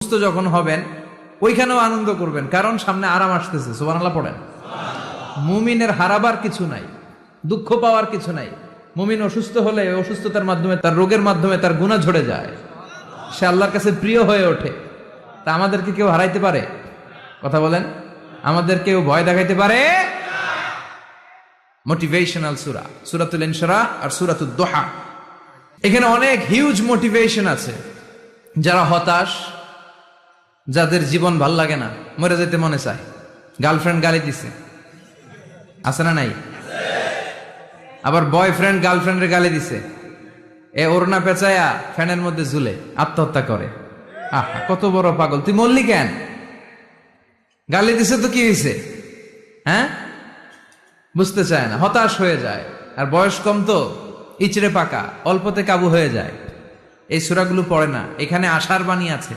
অসুস্থ যখন হবেন ওইখানেও আনন্দ করবেন, কারণ সামনে আরাম আসতেছে। সুবহানাল্লাহ পড়েন। মুমিনের হারাবার কিছু নাই, দুঃখ পাওয়ার কিছু নাই। মুমিন অসুস্থ হলে অসুস্থতার মাধ্যমে, তার রোগের মাধ্যমে তার গুনাহ ঝরে যায়, সে আল্লাহর কাছে প্রিয় হয়ে ওঠে। তা আমাদেরকে কেউ হারাইতে পারে? কথা বলেন, আমাদের কেউ ভয় দেখাইতে পারে? মোটিভেশনাল সূরা, সূরাতুল ইনশিরাহ আর সূরাতুদ দুহা। এখানে অনেক হিউজ মোটিভেশন আছে। যারা হতাশ, যাদের জীবন ভাল লাগে না, মরে যেতে মনে চায়, গার্লফ্রেন্ড গালি দিছে, আছে না নাই? আবার বয়ফ্রেন্ড গার্লফ্রেন্ডের গালি দিছে, এ ওড়না পেঁচায়া ফ্যানের মধ্যে ঝুলে আত্মহত্যা করে। আহা, কত বড় পাগল, তুই মরলি কেন? গালি দিছে তো কি হয়েছে? হ্যাঁ, বুঝতে চায় না, হতাশ হয়ে যায়। আর বয়স কম তো, ইচড়ে পাকা, অল্পতে কাবু হয়ে যায়। এই সূরাগুলো পড়ে না। এখানে আশার বাণী আছে।